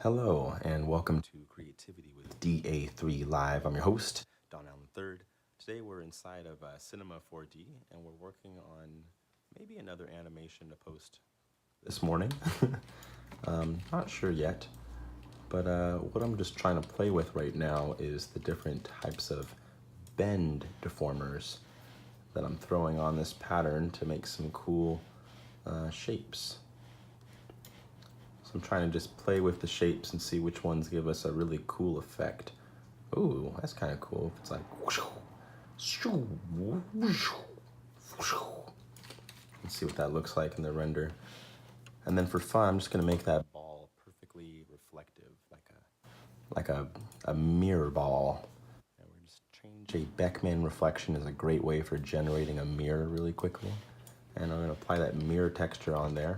Hello, and welcome to Creativity with DA3 Live. I'm your host, Don Allen III. Today we're inside of Cinema 4D, and we're working on maybe another animation to post this morning. Not sure yet, but what I'm just trying to play with right now is the different types of bend deformers that I'm throwing on this pattern to make some cool shapes. I'm trying to just play with the shapes and see which ones give us a really cool effect. Ooh, that's kind of cool. It's like, let's see what that looks like in the render. And then for fun, I'm just gonna make that ball perfectly reflective, like a mirror ball. And we're just change a Beckman reflection is a great way for generating a mirror really quickly. And I'm gonna apply that mirror texture on there.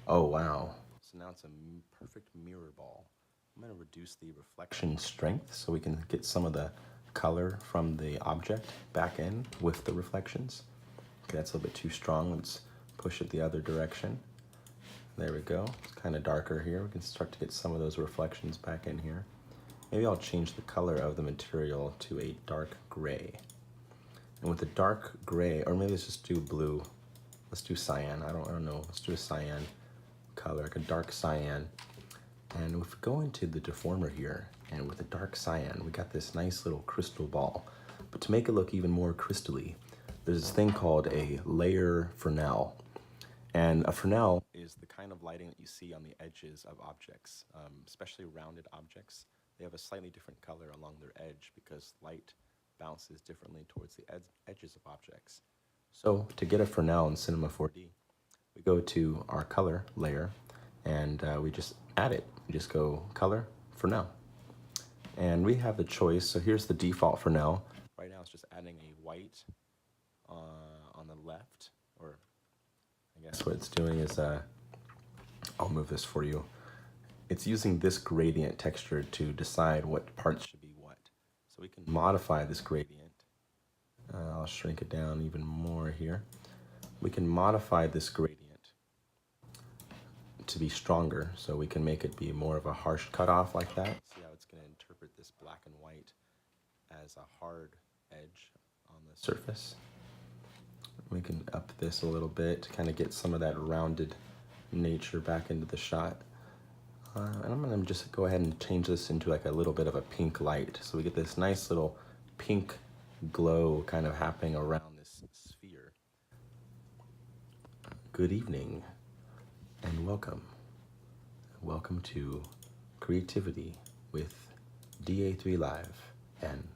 Oh wow. So now it's a perfect mirror ball. I'm going to reduce the reflection strength so we can get some of the color from the object back in with the reflections. Okay, that's a little bit too strong. Let's push it the other direction. There we go. It's kind of darker here. We can start to get some of those reflections back in here. Maybe I'll change the color of the material to a dark gray. And with the dark gray, or maybe let's just do blue. Let's do cyan. I don't know. Let's do a cyan color, like a dark cyan. And if we go into the deformer here, and with a dark cyan, we got this nice little crystal ball. But to make it look even more crystally, there's this thing called a layer Fresnel. And a Fresnel is the kind of lighting that you see on the edges of objects, especially rounded objects. They have a slightly different color along their edge because light bounces differently towards the edges of objects. So to get a Fresnel in Cinema 4D, we go to our color layer and we just add it. We just go color Fresnel. And we have the choice. So here's the default Fresnel. Right now it's just adding a white on the left, or I guess what it's doing is, I'll move this for you. It's using this gradient texture to decide what parts should be what. So we can modify this gradient. I'll shrink it down even more here. We can modify this gradient to be stronger, so we can make it be more of a harsh cutoff like that. See how it's going to interpret this black and white as a hard edge on the surface. We can up this a little bit to kind of get some of that rounded nature back into the shot. And I'm going to just go ahead and change this into like a little bit of a pink light, so we get this nice little pink glow kind of happening around this sphere. Good evening and welcome. Welcome to Creativity with DA3 Live and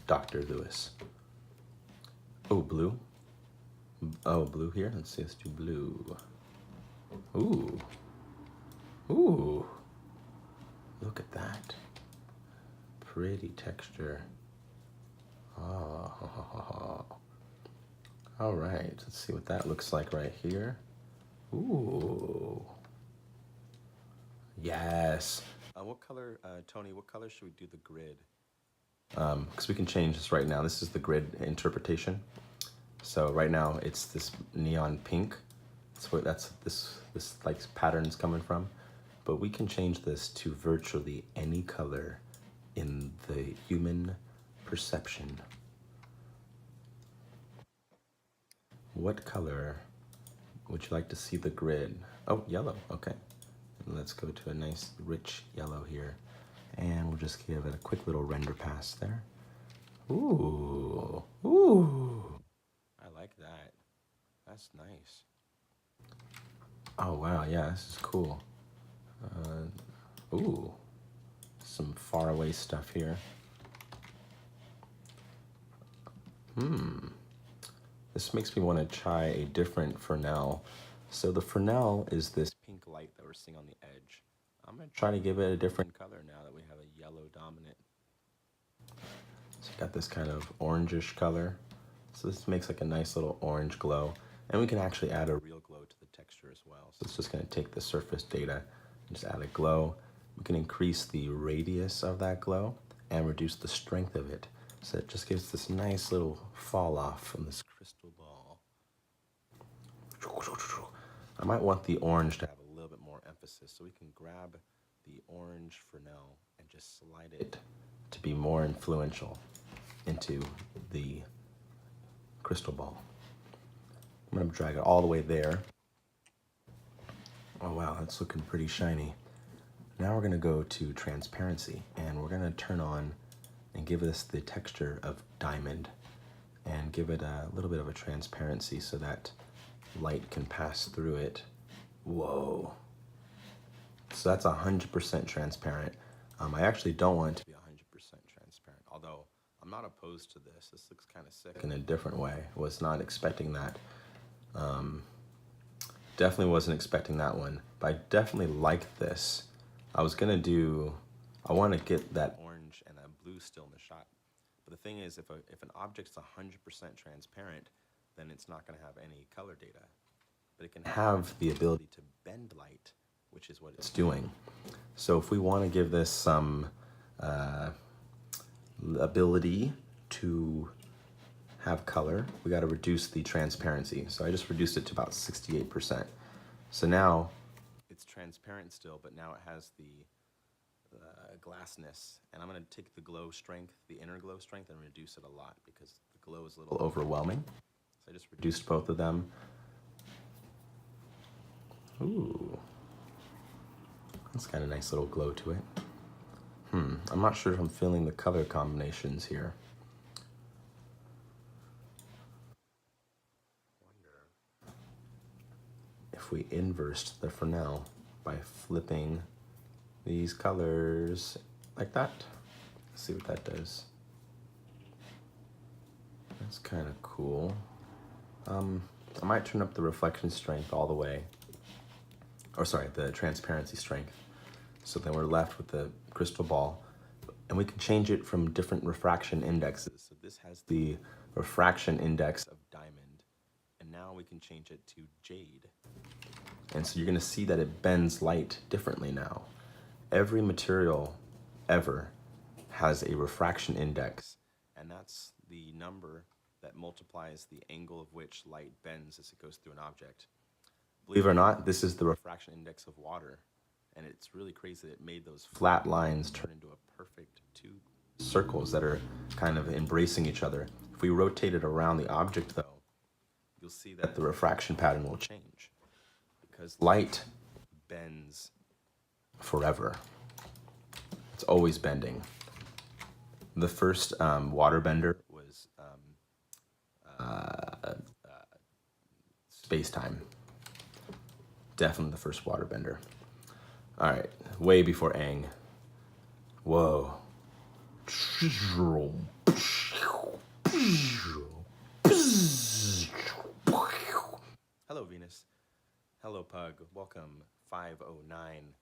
Dr. Lewis. Oh, blue. Oh, blue here. Let's see, let's do blue. Ooh. Ooh. Look at that. Pretty texture. Oh. All right, let's see what that looks like right here. Ooh. Yes. What color, Tony, what color should we do the grid? Because we can change this right now. This is the grid interpretation. So right now it's this neon pink. That's where this like pattern's coming from. But we can change this to virtually any color in the human perception. What color would you like to see the grid? Oh, yellow, okay. Let's go to a nice rich yellow here. And we'll just give it a quick little render pass there. Ooh, ooh. I like that. That's nice. Oh wow, yeah, this is cool. Ooh, some faraway stuff here. This makes me want to try a different Fresnel. So the Fresnel is this pink light that we're seeing on the edge. I'm going to try to give it a different color now that we have a yellow dominant. So you got this kind of orangish color. So this makes like a nice little orange glow. And we can actually add a real glow to the texture as well. So it's just going to take the surface data and just add a glow. We can increase the radius of that glow and reduce the strength of it. So it just gives this nice little fall off from this crystal ball. I might want the orange to have a little bit more emphasis, so we can grab the orange Fresnel and just slide it to be more influential into the crystal ball. I'm going to drag it all the way there. Oh wow, that's looking pretty shiny. Now we're going to go to transparency, and we're going to turn on and give this the texture of diamond and give it a little bit of a transparency so that light can pass through it. Whoa. So that's 100% transparent. I actually don't want it to be 100% transparent, although I'm not opposed to this. This looks kind of sick in a different way. Was not expecting that. Definitely wasn't expecting that one, but I definitely like this. I want to get that orange and that blue still in the shot. But the thing is, if an object's 100% transparent, then it's not going to have any color data. But it can have the ability to bend light, which is what it's doing. So if we want to give this some ability to have color, we got to reduce the transparency. So I just reduced it to about 68%. So now it's transparent still, but now it has the glassness. And I'm going to take the glow strength, the inner glow strength, and reduce it a lot because the glow is a little overwhelming. So I just reduced both of them. Ooh, that's got a nice little glow to it. I'm not sure if I'm feeling the color combinations here. If we inversed the Fresnel by flipping these colors like that, let's see what that does. That's kind of cool. I might turn up the reflection strength all the way, or sorry, the transparency strength. So then we're left with the crystal ball, and we can change it from different refraction indexes. So this has the refraction index of diamond, and now we can change it to jade. And so you're going to see that it bends light differently now. Every material ever has a refraction index, and that's the number that multiplies the angle of which light bends as it goes through an object. Believe it or not, this is the refraction index of water, and it's really crazy that it made those flat lines turn into a perfect two circles that are kind of embracing each other. If we rotate it around the object, though, you'll see that the refraction pattern will change because light bends forever. It's always bending. The first water bender was space-time. Definitely the first water bender. All right, way before Aang. Whoa. Hello, Venus. Hello, Pug. Welcome, 509.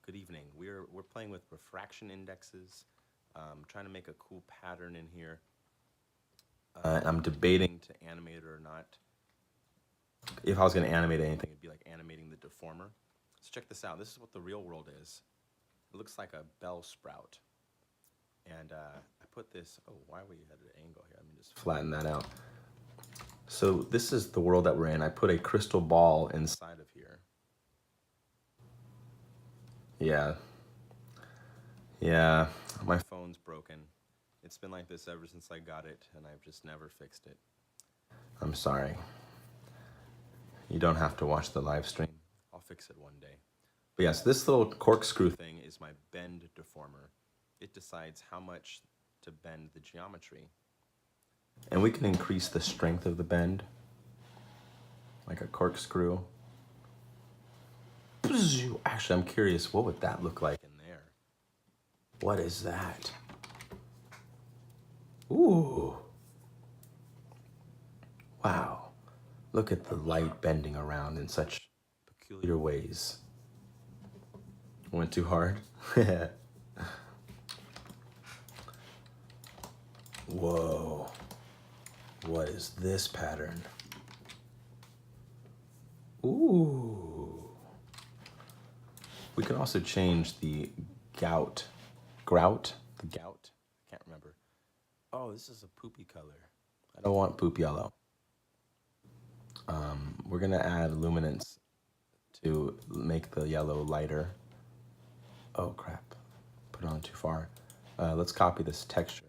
Good evening. We're playing with refraction indexes. Trying to make a cool pattern in here. I'm debating to animate it or not. If I was going to animate anything, it'd be like animating the deformer. So check this out. This is what the real world is. It looks like a bell sprout. And I put this, why were you at an angle here? Let me just flatten that out. So this is the world that we're in. I put a crystal ball inside of here. Yeah, my phone's broken. It's been like this ever since I got it, and I've just never fixed it. I'm sorry. You don't have to watch the live stream. I'll fix it one day. But yes, this little corkscrew thing is my bend deformer. It decides how much to bend the geometry. And we can increase the strength of the bend, like a corkscrew. Actually, I'm curious, what would that look like in there? What is that? Ooh. Wow. Look at the light bending around in such peculiar ways. Went too hard? Whoa. What is this pattern? Ooh. We can also change the grout, I can't remember. Oh, this is a poopy color. I don't want poop yellow. We're gonna add luminance to make the yellow lighter. Oh crap, put it on too far. Let's copy this texture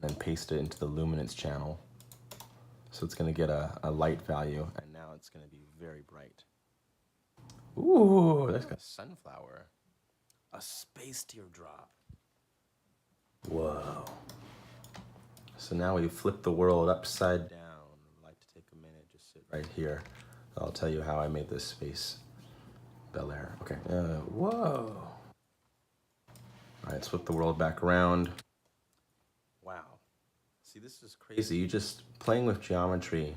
and then paste it into the luminance channel. So it's gonna get a light value, and now it's gonna be very bright. Ooh, that's got a sunflower. A space teardrop. Whoa. So now we flip the world upside down. I'd like to take a minute, just sit right here. I'll tell you how I made this space Bel Air. Okay. Whoa. All right, let's flip the world back around. Wow. See, this is crazy. You just playing with geometry.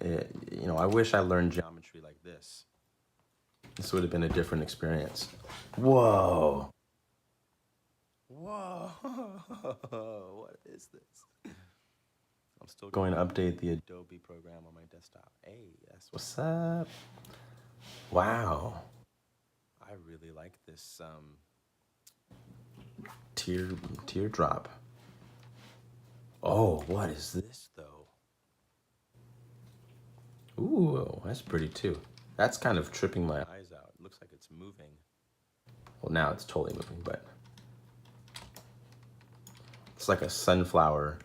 You know, I wish I learned geometry like this. This would have been a different experience. Whoa. Whoa. What is this? I'm still going to update the Adobe program on my desktop. Hey, that's what's up. Wow. I really like this teardrop. Oh, what is this though? Ooh, that's pretty too. That's kind of tripping my eyes out. It looks like it's moving. Well, now it's totally moving, but it's like a sunflower.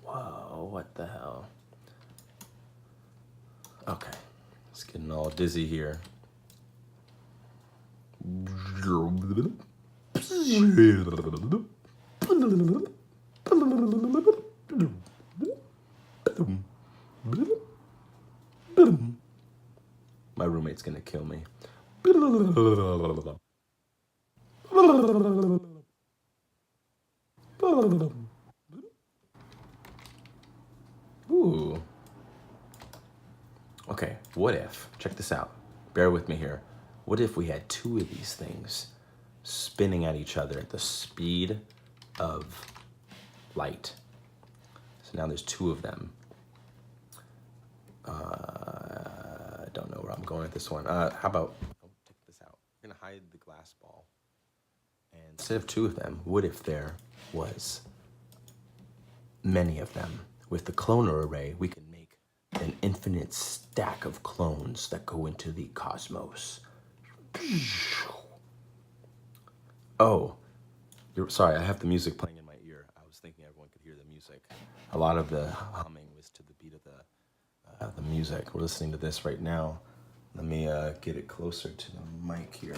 Whoa, what the hell? Okay, it's getting all dizzy here. My roommate's gonna kill me. Ooh. Okay, what if, check this out, bear with me here. What if we had two of these things spinning at each other at the speed of light? So now there's two of them. I don't know where I'm going with this one. How about, check this out. We're gonna hide the glass ball. And instead of two of them, what if there was many of them? With the cloner array, we can make an infinite stack of clones that go into the cosmos. Oh, sorry, I have the music playing in my ear. I was thinking everyone could hear the music. A lot of the humming was to the beat of the music. We're listening to this right now. Let me get it closer to the mic here.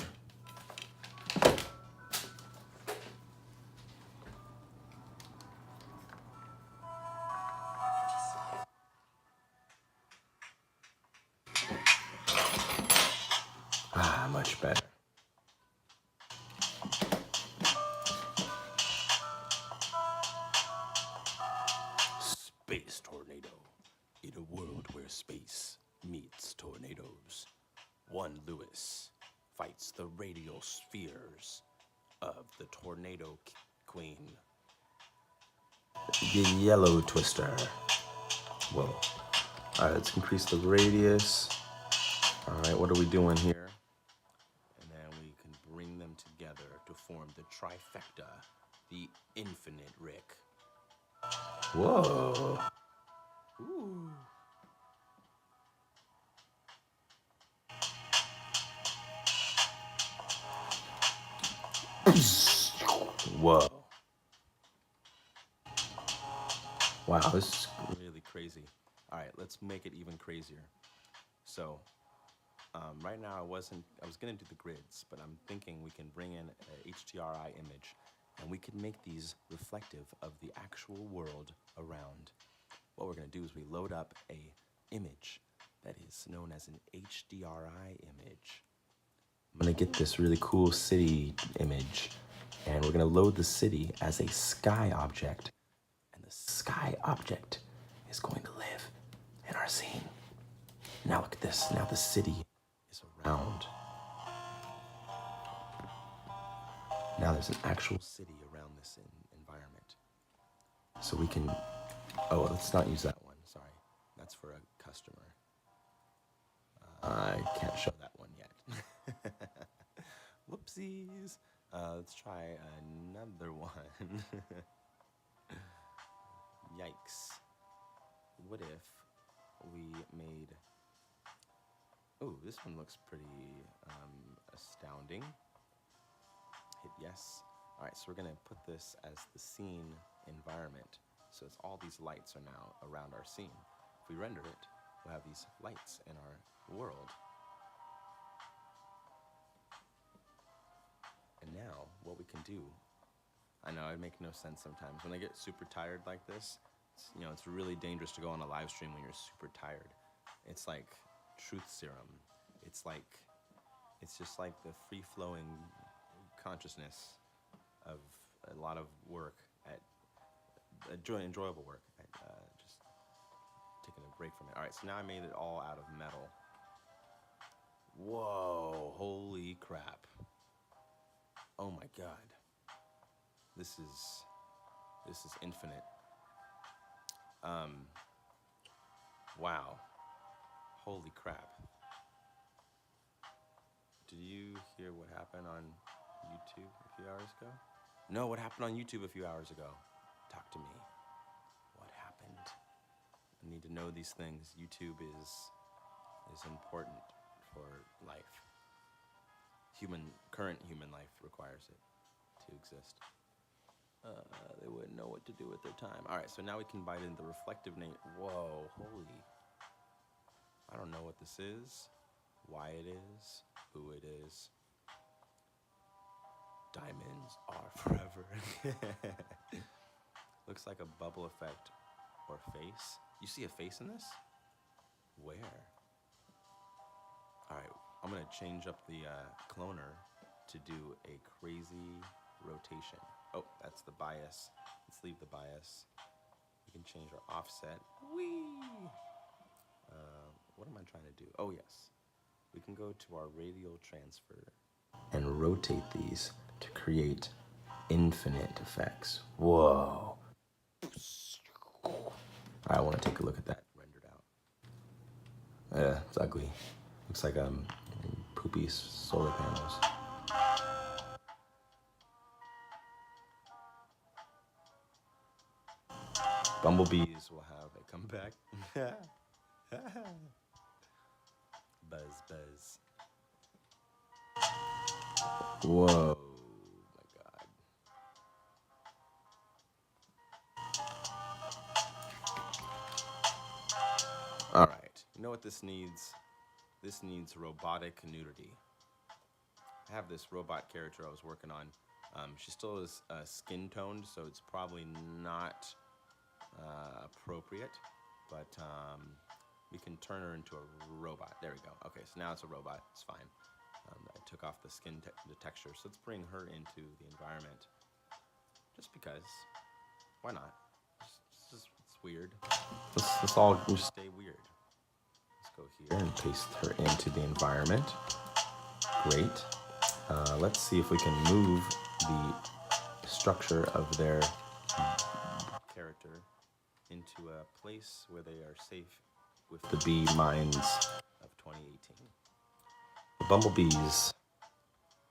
Ah, much better. Space tornado. In a world where space meets tornadoes, one Lewis fights the radial spheres of the tornado queen, the yellow twister. Whoa. All right, let's increase the radius. All right, what are we doing here? And then we can bring them together to form the trifecta, the infinite Rick. Whoa. Ooh. Whoa. Wow, this is really crazy. All right, let's make it even crazier. So, right now I was gonna do the grids, but I'm thinking we can bring in a HDRI image and we can make these reflective of the actual world around. What we're gonna do is we load up a image that is known as an HDRI image. I'm gonna get this really cool city image and we're gonna load the city as a sky object. And the sky object is going to live in our scene. Now look at this. Now the city is around. Now there's an actual city around this environment. So we can, oh, let's not use that one. Sorry. That's for a customer. I can't show that one yet. Whoopsies. Let's try another one. Yikes. What if we made Oh, this one looks pretty astounding. Hit yes. All right, so we're gonna put this as the scene environment. So it's all these lights are now around our scene. If we render it, we'll have these lights in our world. And now what we can do, I know it makes no sense sometimes. When I get super tired like this, it's really dangerous to go on a live stream when you're super tired. It's like truth serum. It's just like the free-flowing consciousness of a lot of work at enjoyable work at just taking a break from it. All right, so now I made it all out of metal. Whoa, holy crap. Oh my god. This is infinite. Wow. Holy crap. Did you hear what happened on YouTube a few hours ago? No, what happened on YouTube a few hours ago? Talk to me. What happened? I need to know these things. YouTube is important for life. Current human life requires it to exist. They wouldn't know what to do with their time. All right, so now we can bite into the reflective nature. Whoa, holy. I don't know what this is, why it is, who it is. Diamonds are forever. Looks like a bubble effect or face. You see a face in this? Where? All right, I'm gonna change up the cloner to do a crazy rotation. Oh, that's the bias. Let's leave the bias. We can change our offset. Whee! What am I trying to do? Oh, yes. We can go to our radial transfer and rotate these to create infinite effects. Whoa. I want to take a look at that rendered out. It's ugly. Looks like poopy solar panels. Bumblebees will have a comeback. Buzz, buzz. Whoa, my God. All right, you know what this needs? This needs robotic nudity. I have this robot character I was working on. She still is skin toned, so it's probably not appropriate, but we can turn her into a robot. There we go. Okay, so now it's a robot. It's fine. I took off the skin the texture, so let's bring her into the environment. Just because. Why not? It's weird. Let's all just stay weird. Let's go here and paste her into the environment. Great. Let's see if we can move the structure of their character into a place where they are safe with the bee minds of 2018. The bumblebees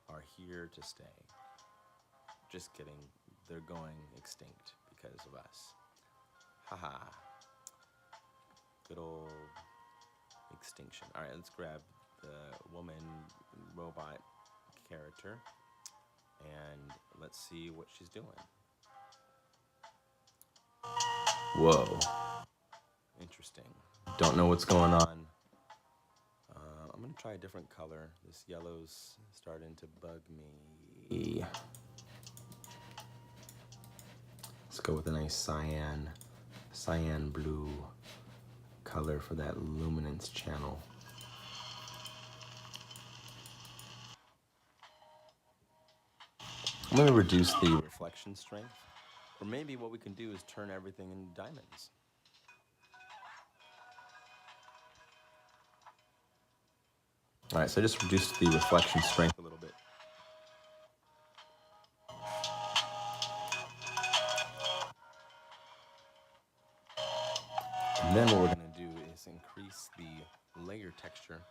are here to stay. Just kidding. They're going extinct because of us. Haha. Good old extinction. All right, let's grab the woman robot character and let's see what she's doing. Whoa. Interesting. Don't know what's going on. I'm gonna try a different color. This yellow's starting to bug me. Let's go with a nice cyan blue color for that luminance channel. I'm gonna reduce the reflection strength. Or maybe what we can do is turn everything into diamonds. All right, so I just reduced the reflection strength a little bit. And then what we're gonna do is increase the layer texture.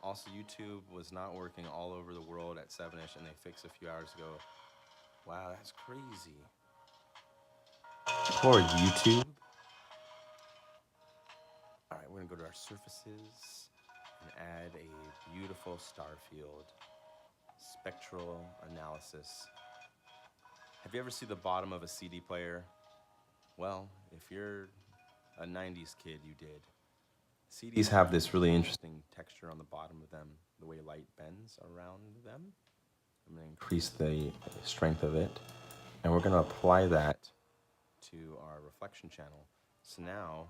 Also, YouTube was not working all over the world at 7ish, and they fixed a few hours ago. Wow, that's crazy. Poor YouTube. All right, we're gonna go to our surfaces and add a beautiful star field. Spectral analysis. Have you ever seen the bottom of a CD player? Well, if you're a 90s kid, you did. CDs have this really interesting texture on the bottom of them, the way light bends around them. I'm going to increase the strength of it, and we're going to apply that to our reflection channel. So now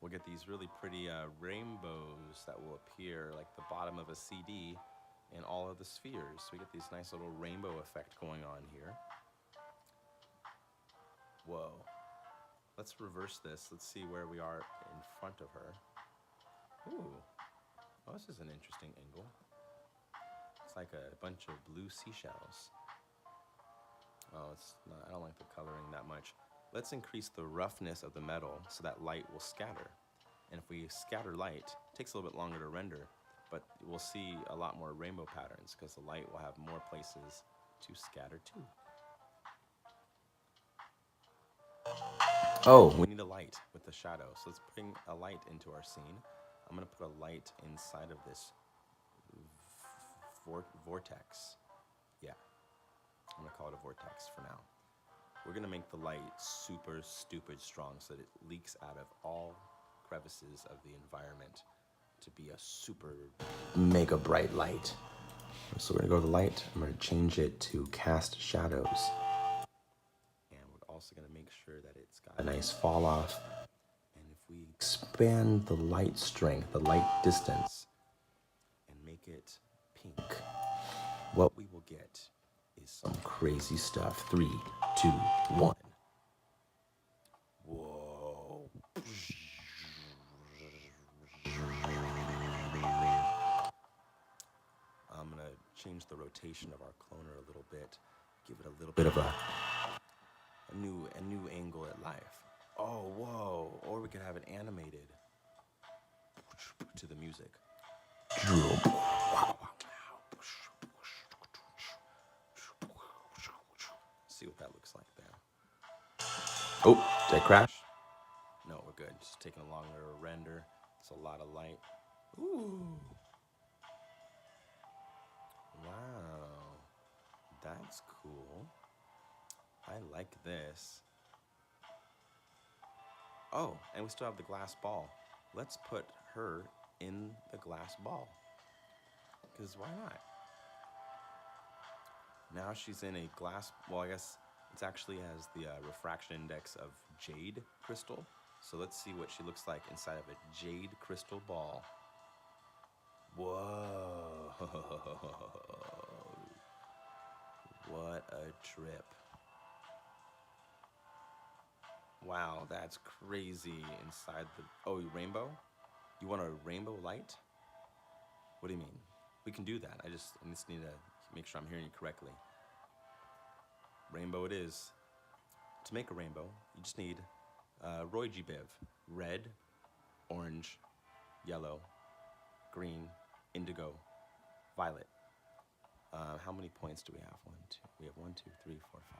we'll get these really pretty rainbows that will appear like the bottom of a CD in all of the spheres. So we get this nice little rainbow effect going on here. Whoa. Let's reverse this. Let's see where we are in front of her. Ooh. Oh, this is an interesting angle. It's like a bunch of blue seashells. Oh, it's not, I don't like the coloring that much. Let's increase the roughness of the metal so that light will scatter. And if we scatter light, it takes a little bit longer to render, but we'll see a lot more rainbow patterns because the light will have more places to scatter to. Oh, we need a light with the shadow. So let's bring a light into our scene. I'm going to put a light inside of this vortex. Yeah, I'm going to call it a vortex for now. We're going to make the light super stupid strong so that it leaks out of all crevices of the environment to be a super mega bright light. So we're going to go to the light. I'm going to change it to cast shadows. And we're also going to make sure that it's got a nice fall off. And if we expand the light strength, the light distance, and make it pink, what we will get is some crazy stuff. 3, 2, 1. Whoa. I'm going to change the rotation of our cloner a little bit, give it a little bit of a new angle at life. Oh, whoa. Or we could have it animated to the music. See what that looks like there. Oh, did I crash? No, we're good. Just taking a longer to render. It's a lot of light. Ooh. Wow. That's cool. I like this. Oh, and we still have the glass ball. Let's put her in the glass ball. Because why not? Now she's in a glass, well, I guess it actually has the refraction index of jade crystal. So let's see what she looks like inside of a jade crystal ball. Whoa. What a trip. Wow, that's crazy inside the, oh, rainbow? You want a rainbow light? What do you mean? We can do that. I just need to make sure I'm hearing you correctly. Rainbow it is. To make a rainbow, you just need Roy G. Biv. Red, orange, yellow, green, indigo, violet. How many points do we have? 1, 2. We have 1, 2, 3, 4, 5.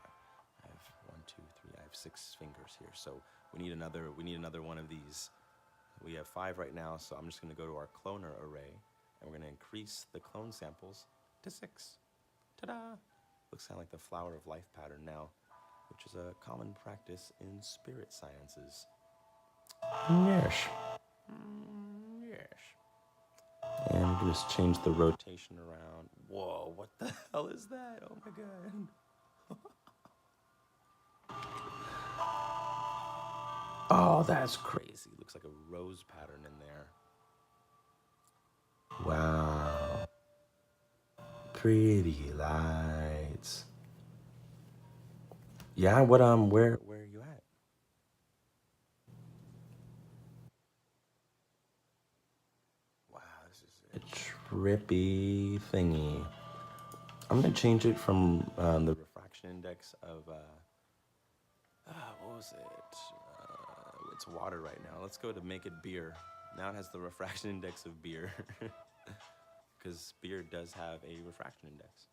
I have 1, 2, 3. I have 6 fingers here. So we need another one of these. We have 5 right now, so I'm just going to go to our cloner array, and we're going to increase the clone samples to 6. Ta-da! Looks kind of like the flower of life pattern now, which is a common practice in spirit sciences. Yes. Yes. And we just change the rotation around. Whoa, what the hell is that? Oh my god. Oh, that's crazy. Looks like a rose pattern in there. Wow. Pretty lights. Yeah, where are you at? Wow, this is a trippy thingy. I'm gonna change it from the refraction index of what was it? It's water right now. Let's go to make it beer. Now it has the refraction index of beer. Because beer does have a refraction index.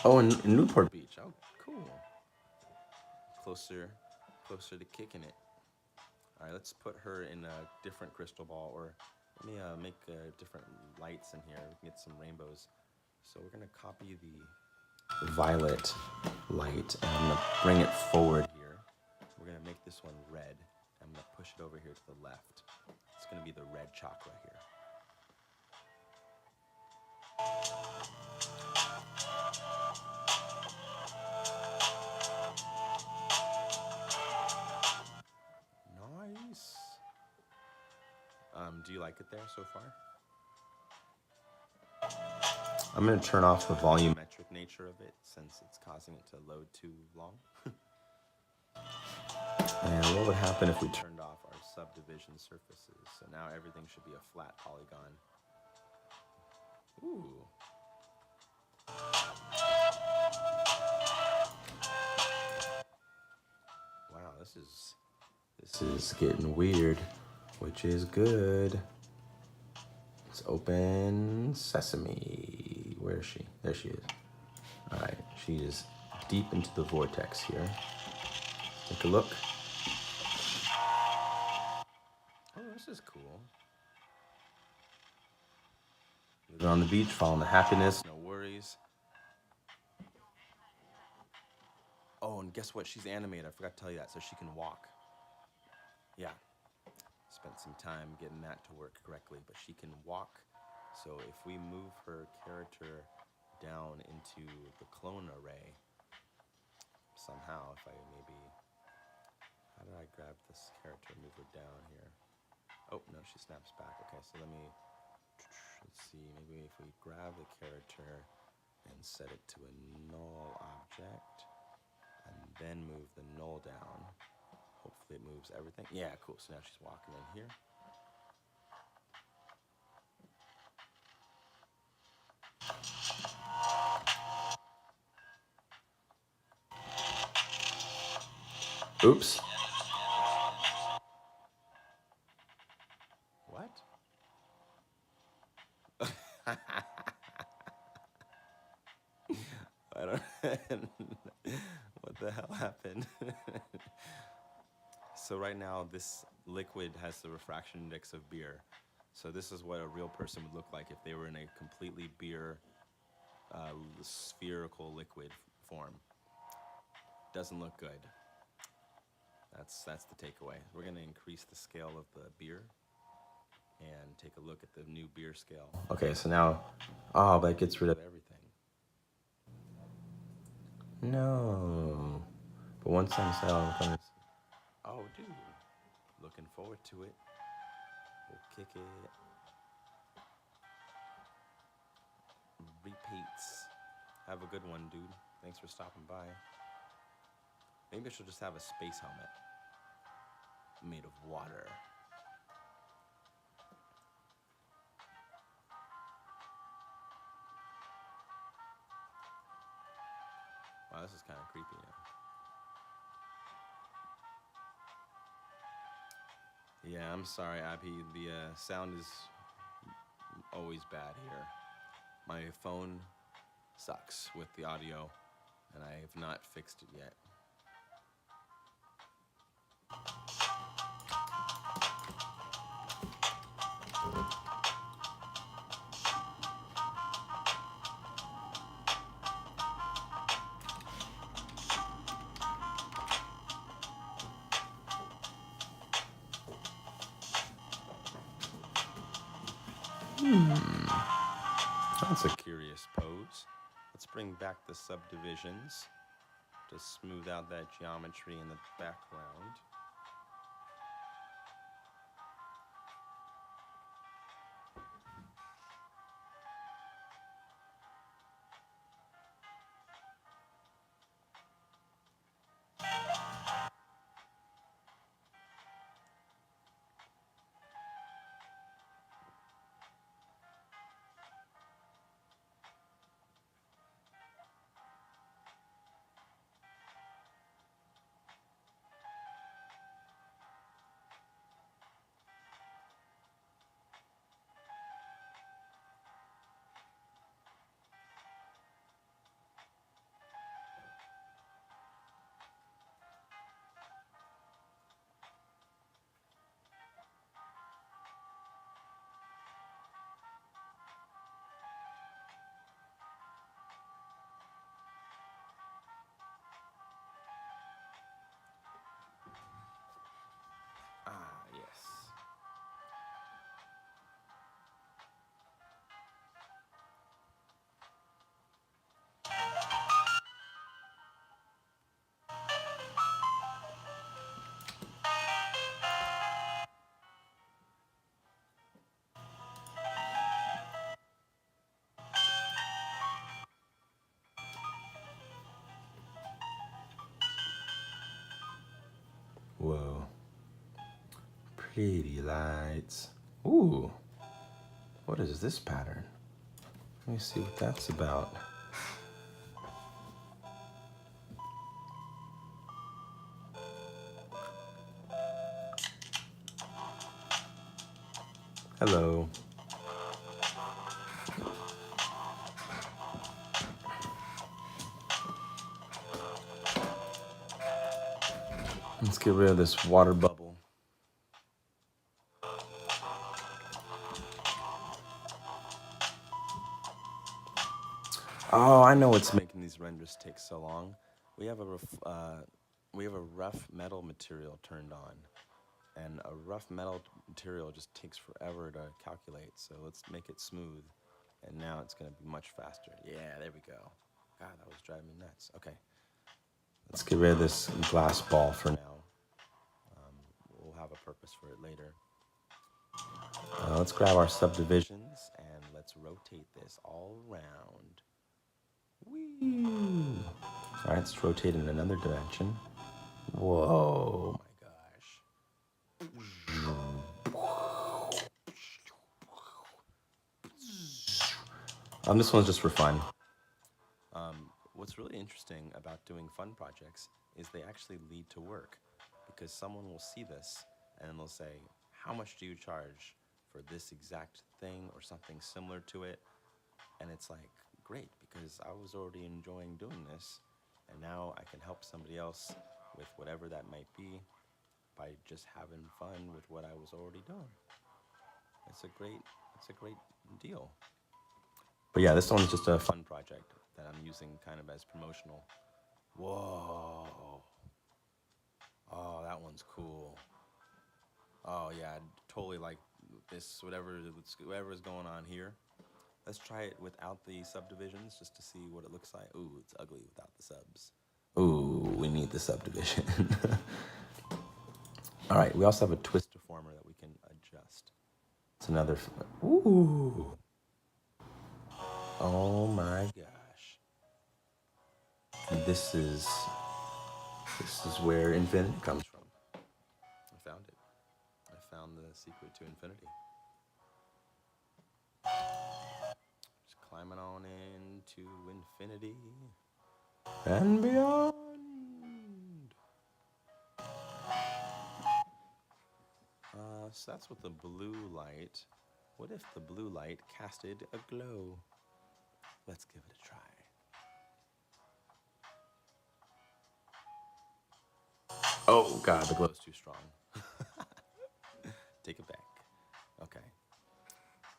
Oh, in Newport Beach. Oh, cool. Closer to kicking it. All right, let's put her in a different crystal ball, or let me make different lights in here. We can get some rainbows. So we're gonna copy the violet light, and I'm gonna bring it forward here. We're gonna make this one red. I'm gonna push it over here to the left. It's gonna be the red chakra here. Nice. Do you like it there so far? I'm going to turn off the volumetric nature of it since it's causing it to load too long. And what would happen if we turned off our subdivision surfaces? So now everything should be a flat polygon. Ooh. Wow, this is getting weird, which is good. Let's open Sesame. Where is she? There she is. All right, she is deep into the vortex here. Take a look. Oh, this is cool. Living on the beach, following the happiness, no worries. Oh, and guess what? She's animated. I forgot to tell you that, so she can walk. Yeah. Spent some time getting that to work correctly, but she can walk. So if we move her character down into the clone array, somehow, if I maybe... How did I grab this character and move her down here? Oh, no, she snaps back. Okay, so let me... Let's see, maybe if we grab the character and set it to a null object, and then move the null down. Hopefully it moves everything. Yeah, cool. So now she's walking in here. Oops. What? I don't... What the hell happened? So right now, this liquid has the refraction index of beer. So this is what a real person would look like if they were in a completely beer spherical liquid form. Doesn't look good. That's the takeaway. We're gonna increase the scale of the beer and take a look at the new beer scale. Okay, so now, oh, that gets rid of everything. No. But once I'm set on the oh, dude. Looking forward to it. We'll kick it. Repeats. Have a good one, dude. Thanks for stopping by. Maybe I should just have a space helmet made of water. Wow, this is kind of creepy now. Yeah, I'm sorry, Abhi. The sound is always bad here. My phone sucks with the audio, and I have not fixed it yet. That's a curious pose. Let's bring back the subdivisions to smooth out that geometry in the background. Pretty lights. Ooh, what is this pattern? Let me see what that's about. Hello. Let's get rid of this water bubble. Oh, I know what's making these renders take so long. We have a rough metal material turned on, and a rough metal material just takes forever to calculate. So let's make it smooth, and now it's going to be much faster. Yeah, there we go. God, that was driving me nuts. Okay, let's get rid of this glass ball for now. We'll have a purpose for it later. Let's grab our subdivisions and let's rotate this all around. Whee! All right, let's rotate in another dimension. Whoa, my gosh. This one's just for fun. What's really interesting about doing fun projects is they actually lead to work, because someone will see this and they'll say, how much do you charge for this exact thing or something similar to it? And it's like, great, because I was already enjoying doing this, and now I can help somebody else with whatever that might be by just having fun with what I was already doing. It's a great deal. But yeah, this one's just a fun project that I'm using kind of as promotional. Whoa. Oh, that one's cool. Oh yeah, I totally like this, whatever is going on here. Let's try it without the subdivisions just to see what it looks like. Ooh, it's ugly without the subs. Ooh, we need the subdivision. All right, we also have a twist deformer that we can adjust. It's another. Ooh. Oh my gosh. This is where infinity comes from. I found it. I found the secret to infinity. Just climbing on into infinity and beyond. So that's with the blue light. What if the blue light casted a glow? Let's give it a try. Oh god, the glow's too strong. Take it back. Okay.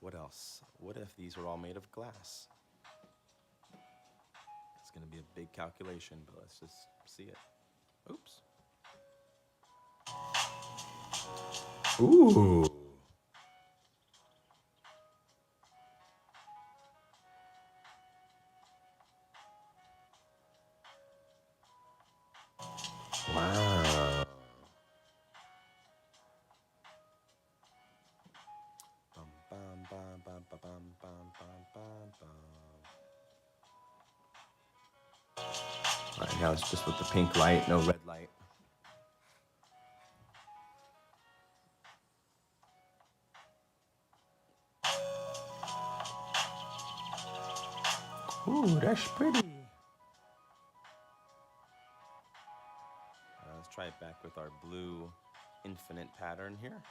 What else? What if these were all made of glass? It's gonna be a big calculation, but let's just see it. Oops. Ooh. Wow. Bum, bum, bum, bum, bum, bum, bum, bum, bum. All right, now it's just with the pink light, no red light. Ooh, that's pretty. Let's try it back with our blue infinite pattern here.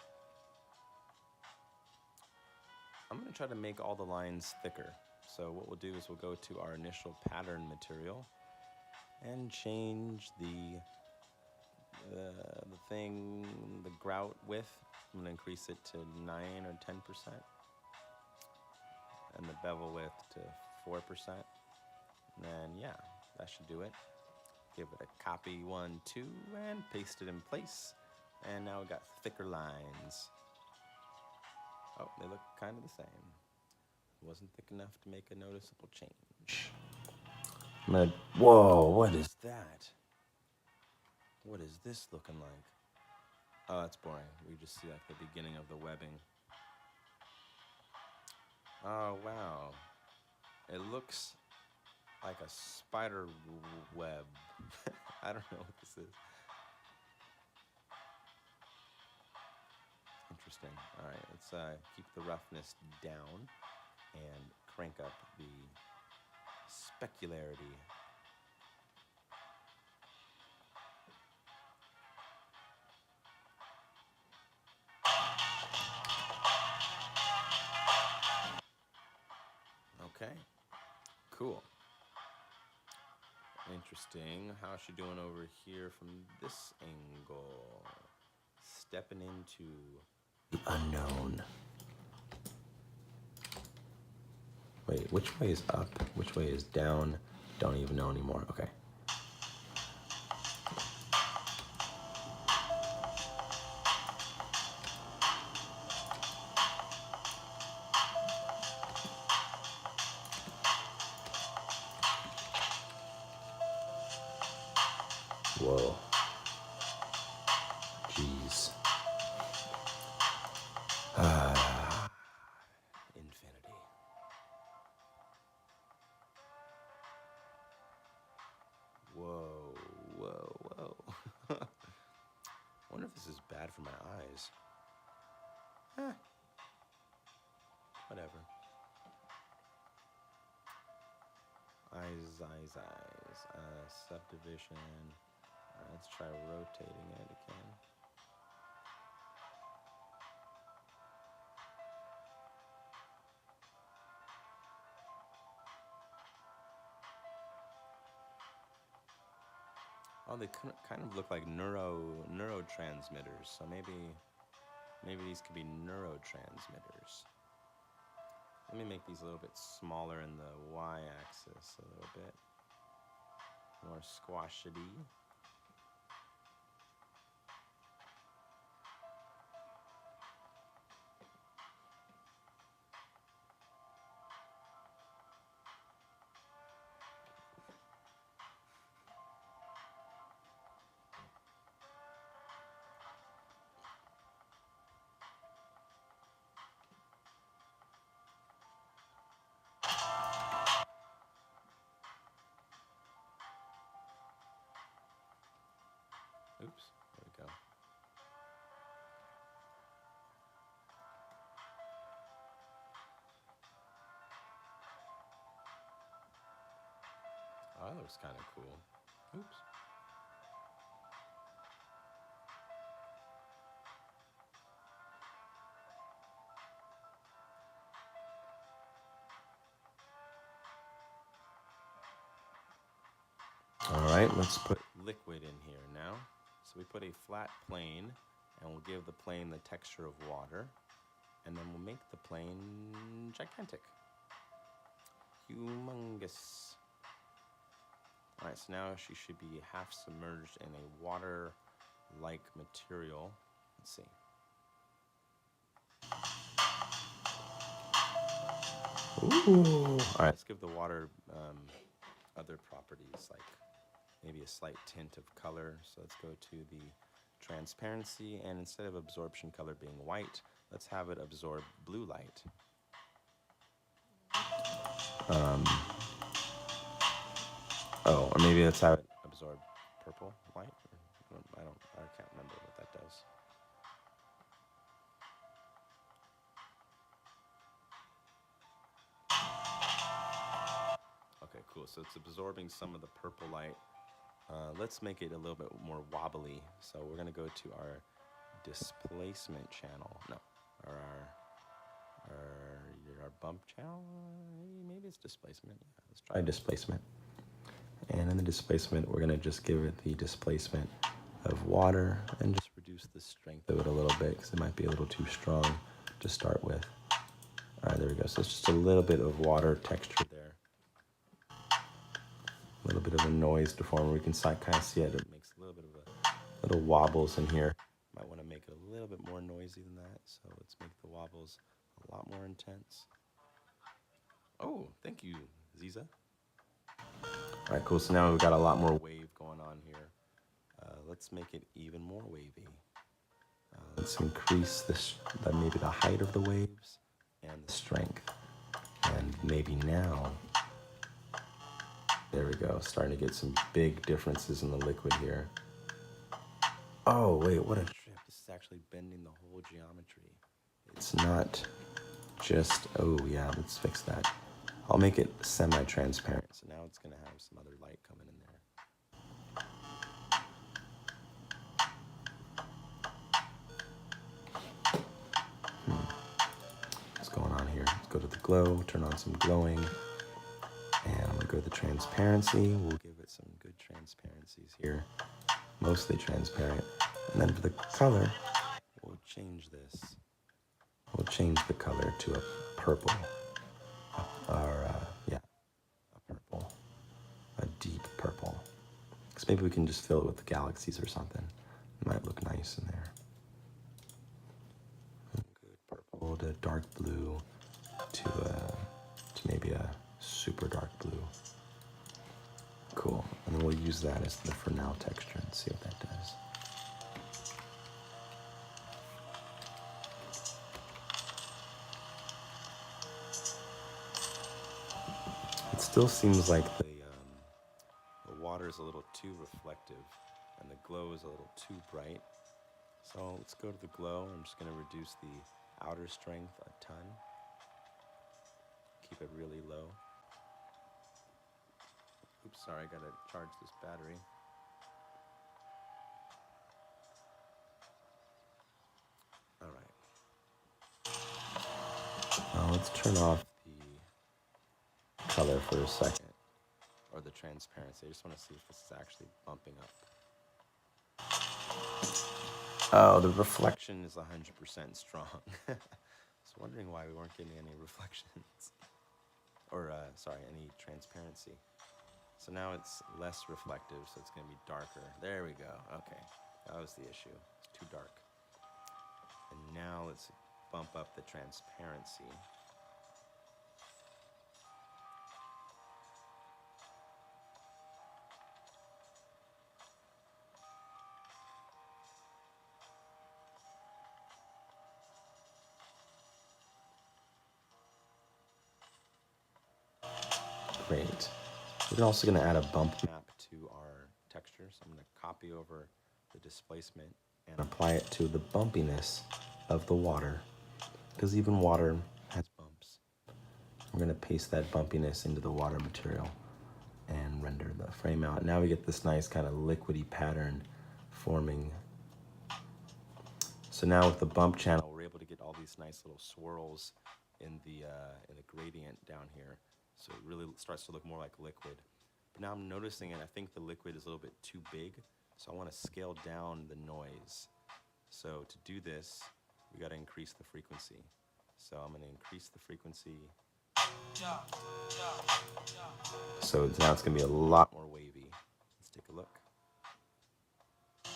I'm going to try to make all the lines thicker. So what we'll do is we'll go to our initial pattern material and change the grout width. I'm going to increase it to 9 or 10%, and the bevel width to 4%. And then yeah, that should do it. Give it a copy 1, 2, and paste it in place. And now we got thicker lines. Oh, they look kind of the same. It wasn't thick enough to make a noticeable change. Whoa, what is that? What is this looking like? Oh, that's boring. We just see like the beginning of the webbing. Oh, wow. It looks like a spider web. I don't know what this is. interesting. All right, let's keep the roughness down and crank up the specularity. Okay, cool. Interesting. How's she doing over here from this angle? Stepping into the unknown. Wait, which way is up? Which way is down? Don't even know anymore. Okay. Whoa. Jeez. Infinity. Whoa, whoa, whoa. I wonder if this is bad for my eyes. Whatever. Eyes. Subdivision. Let's try rotating it again. Oh, they kind of look like neurotransmitters. So maybe these could be neurotransmitters. Let me make these a little bit smaller in the y-axis, a little bit more squashity. Oops, there we go. Oh, that looks kind of cool. Oops. All right, let's put liquid in here now. So we put a flat plane, and we'll give the plane the texture of water, and then we'll make the plane gigantic, humongous. All right, so now she should be half submerged in a water-like material. Let's see. Ooh. All right, let's give the water other properties, like maybe a slight tint of color. So let's go to the transparency, and instead of absorption color being white, let's have it absorb blue light. Oh, or maybe let's have it absorb purple light. I can't remember what that does. Okay, cool. So it's absorbing some of the purple light. Let's make it a little bit more wobbly. So we're gonna go to our displacement channel. No, or our bump channel. Maybe it's displacement. Yeah, let's try displacement. And in the displacement, we're gonna just give it the displacement of water and just reduce the strength of it a little bit because it might be a little too strong to start with. All right, there we go. So it's just a little bit of water texture there. A little bit of a noise deformer. We can kind of see it. It makes a little bit of a little wobbles in here. Might want to make it a little bit more noisy than that. So let's make the wobbles a lot more intense. Oh, thank you, Ziza. All right, cool. So now we've got a lot more wave going on here. Let's make it even more wavy. Let's increase maybe the height of the waves and the strength. And maybe now, there we go, starting to get some big differences in the liquid here. Oh, wait, what a trip. This is actually bending the whole geometry. It's not just, oh yeah, let's fix that. I'll make it semi-transparent, so now it's gonna have some other light coming in there. What's going on here? Let's go to the glow, turn on some glowing, and I'm gonna go to the transparency. We'll give it some good transparencies here, mostly transparent. And then for the color, we'll change this. We'll change the color to a purple, or yeah, a purple, a deep purple. Because maybe we can just fill it with the galaxies or something. It might look nice in there. Good purple to dark blue to maybe a super dark blue. Cool. And then we'll use that as the for now texture and see what that does. It still seems like the water is a little too reflective and the glow is a little too bright. So let's go to the glow. I'm just going to reduce the outer strength a ton. Keep it really low. Oops, sorry, I gotta charge this battery. All right. Now let's turn off the color for a second, or the transparency. I just want to see if this is actually bumping up. Oh, the reflection is 100% strong. I was wondering why we weren't getting any reflections. Or, sorry, any transparency. So now it's less reflective, so it's going to be darker. There we go. Okay, that was the issue. It's too dark. And now let's bump up the transparency. Great. We're also going to add a bump map to our texture. So I'm going to copy over the displacement and apply it to the bumpiness of the water, because even water has bumps. We're going to paste that bumpiness into the water material and render the frame out. Now we get this nice kind of liquidy pattern forming. So now with the bump channel, we're able to get all these nice little swirls in the gradient down here. So it really starts to look more like liquid. But now I'm noticing it, I think the liquid is a little bit too big, so I want to scale down the noise. So to do this, we got to increase the frequency. So I'm going to increase the frequency. So now it's going to be a lot more wavy. Let's take a look.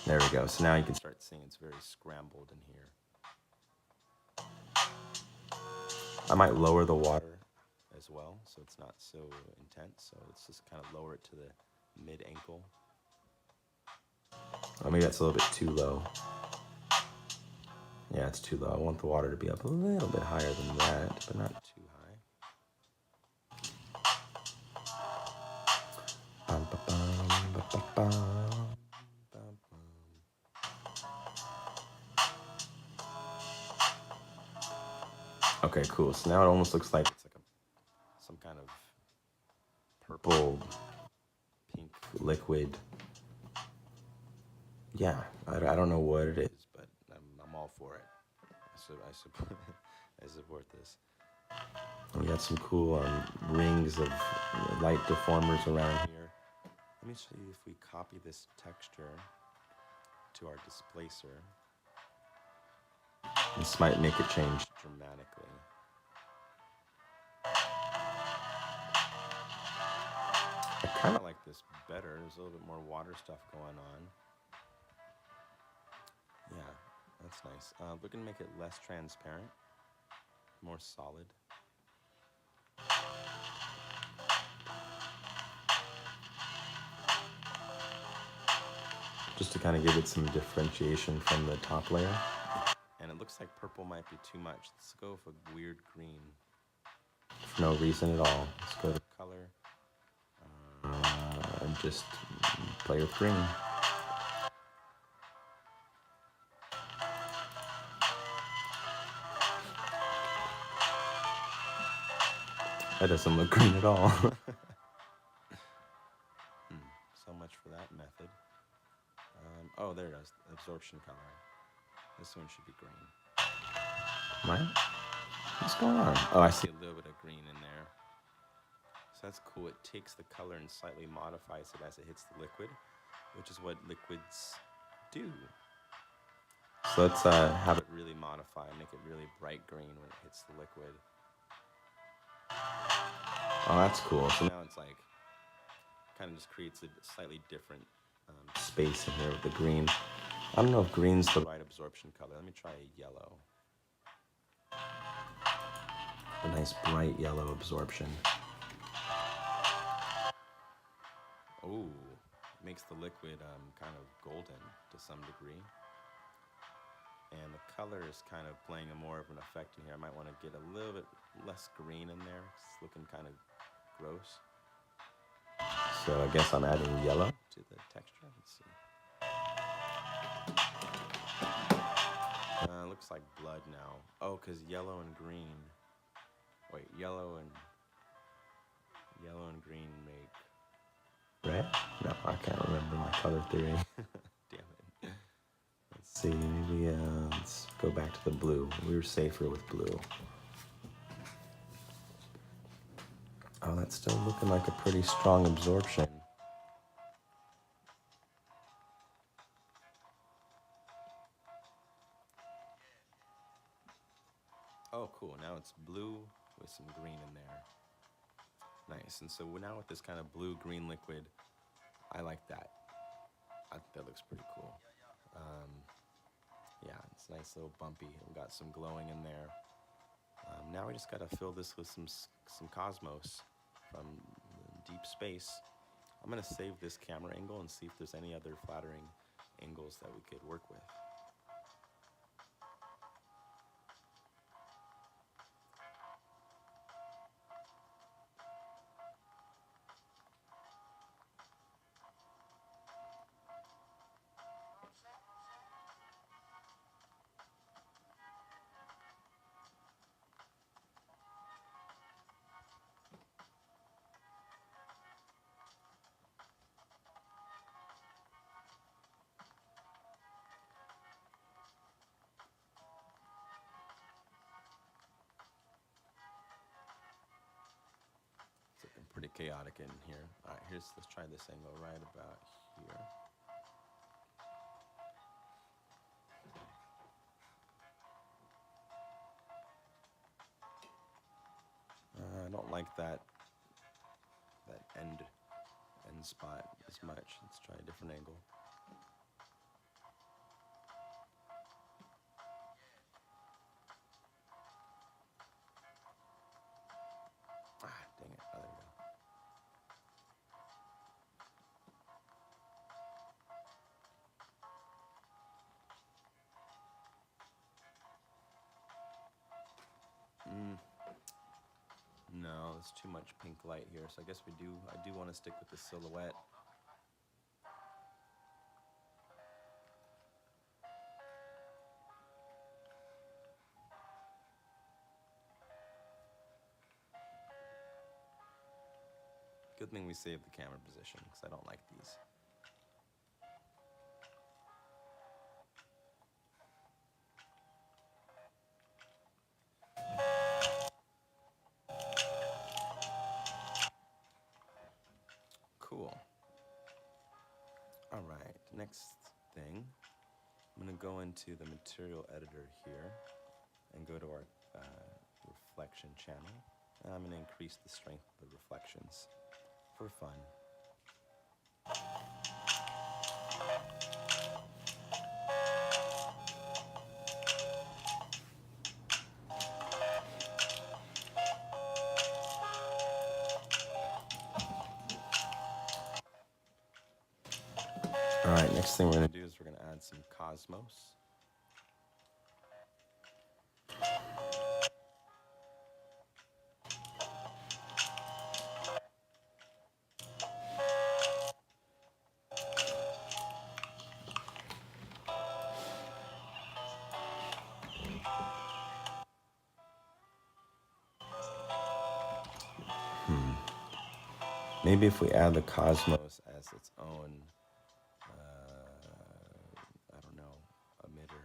There we go. So now you can start seeing it's very scrambled in here. I might lower the water as well, so it's not so intense. So let's just kind of lower it to the mid-ankle. Oh, maybe that's a little bit too low. Yeah, it's too low. I want the water to be up a little bit higher than that, but not too high. Okay, cool. So now it almost looks like it's like some kind of purple, pink liquid. Yeah, I don't know what it is, but I'm all for it. I support this. And we got some cool rings of light deformers around here. Let me show you if we copy this texture to our displacer. This might make it change dramatically. I kind of like this better. There's a little bit more water stuff going on. Yeah, that's nice. We're going to make it less transparent, more solid. Just to kind of give it some differentiation from the top layer. And it looks like purple might be too much. Let's go with a weird green. For no reason at all. Let's go to color. And just play with green. That doesn't look green at all. So much for that method. Oh, there it is. Absorption color. This one should be green. Right? What's going on? Oh, I see a little bit of green in there. So that's cool. It takes the color and slightly modifies it as it hits the liquid, which is what liquids do. So let's have it really modify and make it really bright green when it hits the liquid. Oh, that's cool. So now it's like, kind of just creates a slightly different space in here with the green. I don't know if green's the right absorption color. Let me try a yellow. A nice bright yellow absorption. Oh, makes the liquid kind of golden to some degree. And the color is kind of playing a more of an effect in here. I might want to get a little bit less green in there. It's looking kind of gross. So I guess I'm adding yellow to the texture. Let's see. Looks like blood now. Oh, because yellow and green. Wait, yellow and green make red? No, I can't remember my color theory. Damn it. Let's see, maybe let's go back to the blue. We were safer with blue. Oh, that's still looking like a pretty strong absorption. Oh, cool. Now it's blue with some green in there. Nice. And so now with this kind of blue-green liquid, I like that. I think that looks pretty cool. Yeah, it's nice little bumpy. We got some glowing in there. Now we just got to fill this with some cosmos from deep space. I'm going to save this camera angle and see if there's any other flattering angles that we could work with. It's looking pretty chaotic in here. All right, let's try this angle right about here. I don't like that end spot as much. Let's try a different angle. Ah, dang it. Oh, there we go. No, there's too much pink light here, so I guess I do want to stick with the silhouette. Good thing we saved the camera position, because I don't like these. Cool. All right, next thing, I'm going to go into the material editor here and go to our reflection channel. And I'm going to increase the strength of the reflections for fun. All right, next thing we're going to do is we're going to add some cosmos. Maybe if we add the cosmos as its own, I don't know, emitter,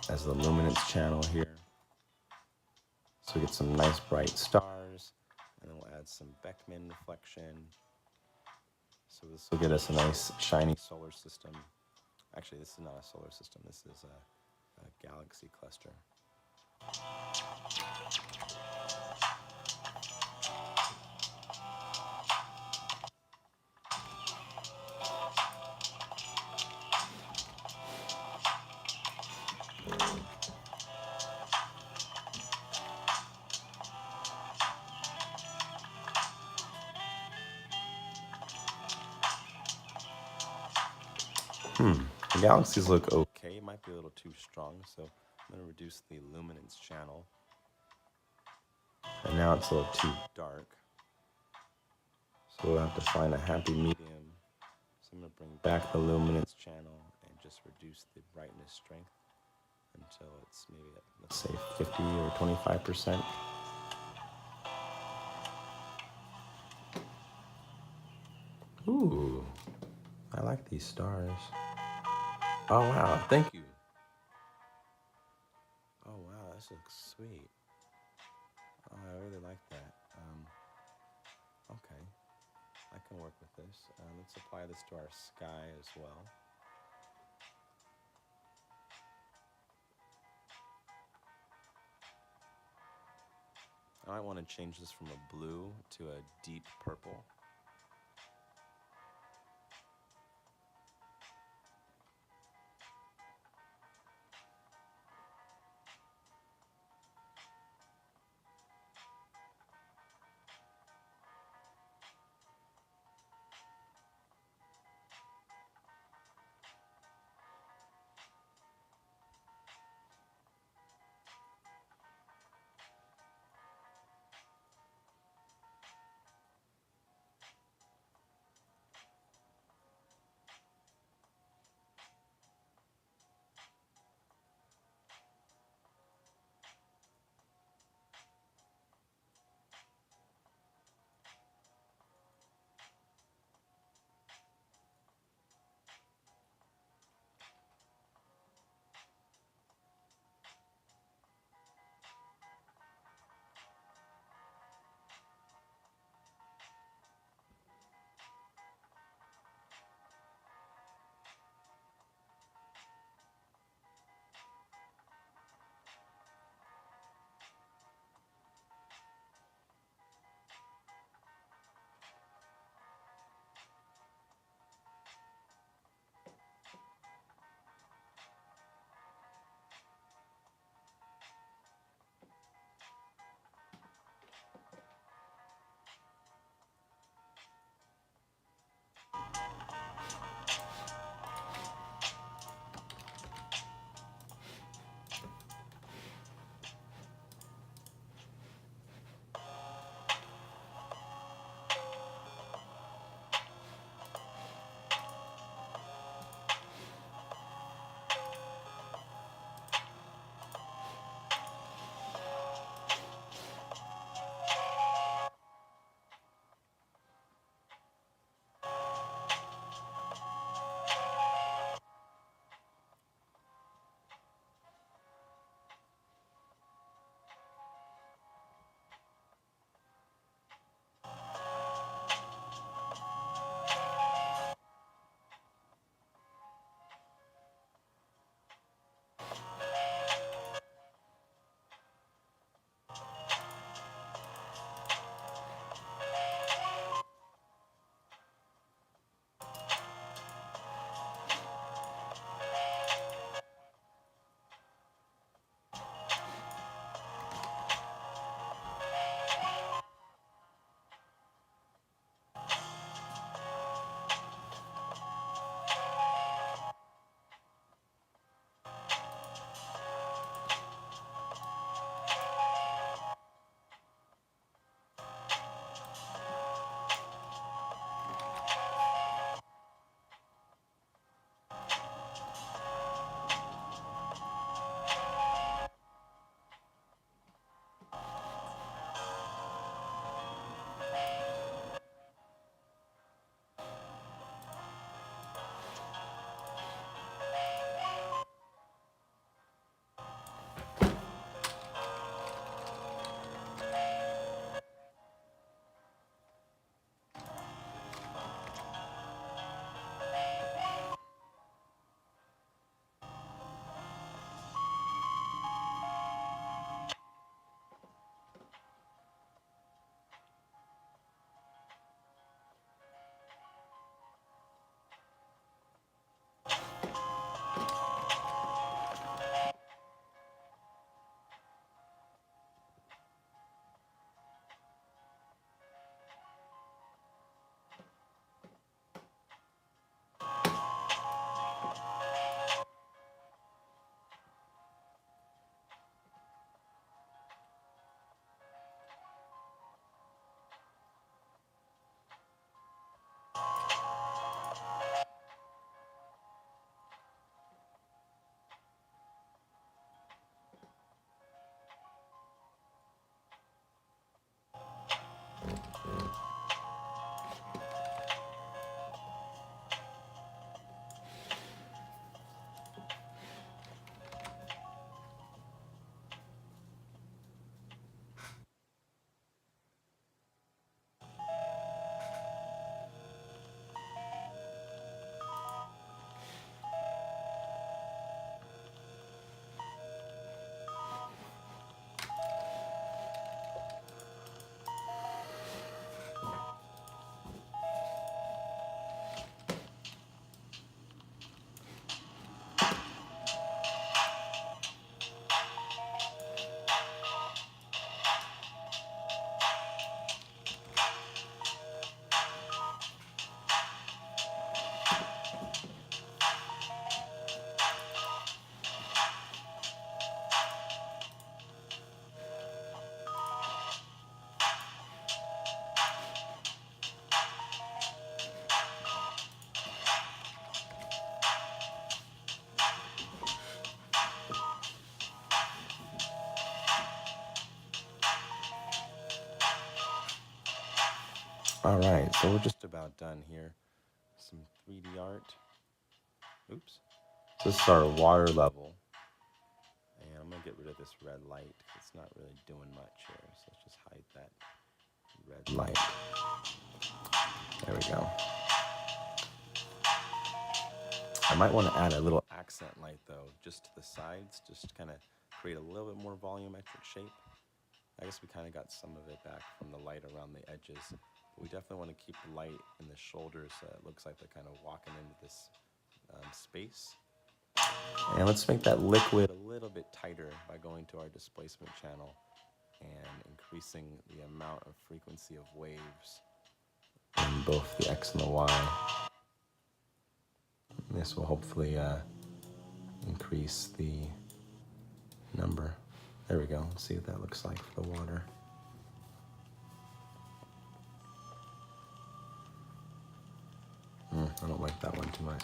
as the luminance channel here. So we get some nice bright stars, and then we'll add some Beckmann reflection. So this will get us a nice shiny solar system. Actually, this is not a solar system, this is a galaxy cluster. The galaxies look okay, might be a little too strong, so I'm going to reduce the luminance channel. And now it's a little too dark, so we'll have to find a happy medium. So I'm going to bring back the luminance channel and just reduce the brightness strength until it's maybe at, let's say, 50 or 25%. Ooh, I like these stars. Oh wow, thank you. Oh wow, this looks sweet. Oh, I really like that. Okay, I can work with this. Let's apply this to our sky as well. I want to change this from a blue to a deep purple. All right, so we're just about done here. Some 3D art. Oops. So this is our water level. And I'm gonna get rid of this red light. It's not really doing much here. So let's just hide that red light. There we go. I might want to add a little accent light though, just to the sides, just to kind of create a little bit more volumetric shape. I guess we kind of got some of it back from the light around the edges. But we definitely want to keep the light in the shoulders so it looks like they're kind of walking into this space. And let's make that liquid a little bit tighter by going to our displacement channel and increasing the amount of frequency of waves in both the X and the Y. This will hopefully increase the number. There we go. Let's see what that looks like for the water. I don't like that one too much.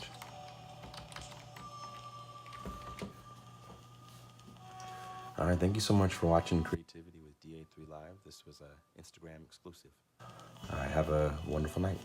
All right, thank you so much for watching Creativity with DA3 Live. This was an Instagram exclusive. All right, have a wonderful night.